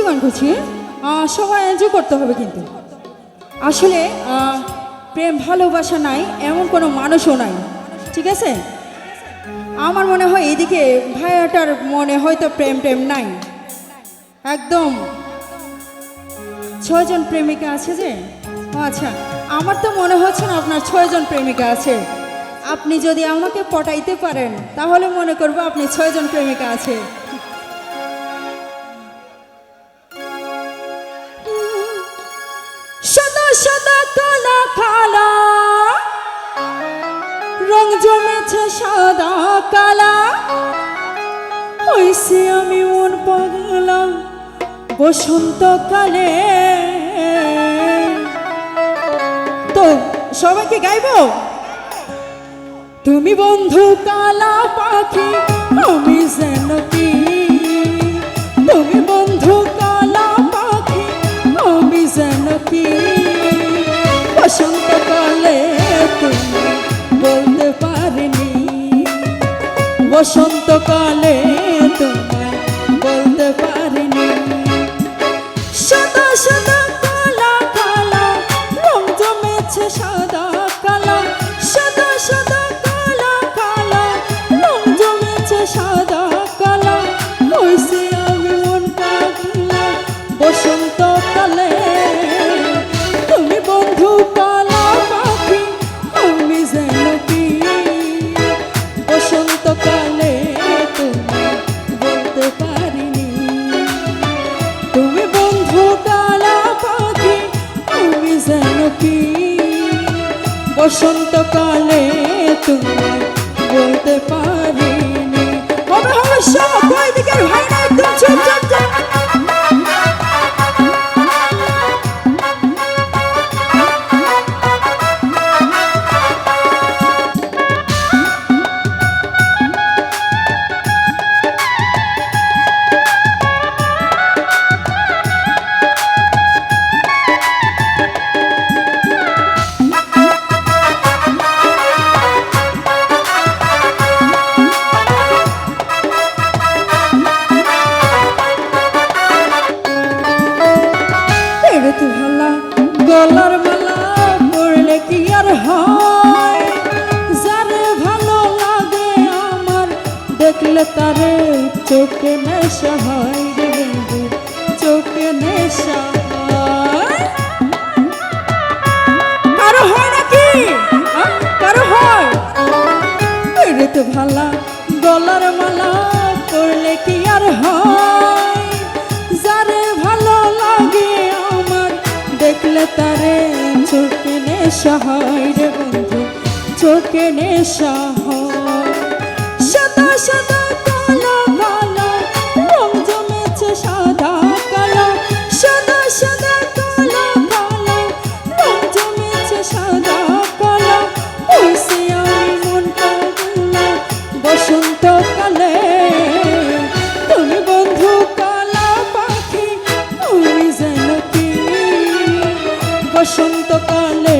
গান করছি, সবাই এনজয় করতে হবে কিন্তু। আসলে প্রেম ভালোবাসা নাই এমন কোনো মানুষও নাই, ঠিক আছে? আমার মনে হয় এদিকে ভাইয়াটার মনে হয়তো প্রেম টেম নাই, একদম 6 জন প্রেমিকা আছে যে। আচ্ছা, আমার তো মনে হচ্ছে না আপনার 6 জন প্রেমিকা আছে। আপনি যদি আমাকে পটাইতে পারেন তাহলে মনে করবো আপনি 6 জন প্রেমিকা আছে। সাদা সাদা কালা কালা রং জমেছে সাদা কালা, হইছি আমি মন পাগলা বসন্তকালে। তো সবাইকে গাইবো। তুমি বন্ধু কালা পাখি আমি যেন কি, তুমি বন্ধু কালা পাখি আমি যেন কি, বসন্তকালে তুমি বলতে পারিনি, বসন্তকালে তোমায় বলতে পারিনি। সাদা সাদা কালা কালা রং জমেছে সাদা কালা, সাদা সাদা কালা কালা রং জমেছে সাদা কালা, হইছি আমি মন পাগলা বসন্তকালে। তুমি বন্ধু কালা পাখি আমি যেন কি, বসন্তকালে তুমি বলতে পারিনি। তুমি বন্ধু কালা পাখি আমি যেন কি, বসন্তকালে তুমি বলতে পারিনি। হবে হবে সব ওই দিকের ভাই না, একদম চুপ চুপ চুপ। গলার মালা পড়লে কি আর হয়, যারে ভালো লাগে আমার দেখলে তারে চোখে নেশা হয় রে বন্ধু, চোখে নেশা হয়। কারো হয় নাকি? কারো হয়? রে তো ভালা গলার মালা পড়লে কি আর হয়, যারে ভালো লাগে আমার দেখলে তারে চোখে নেশা হয় রে বন্ধু, চোখে নেশা হয়। সাদা সাদা কালো কালো রং জমেছে সাদা কালো, সাদা সাদা কালো কালো রং জমেছে সাদা কালো, হইছি আমি মন পাগলা বসন্তকালে। তুমি বন্ধু কালা পাখি আমি যেন কি, বসন্তকালে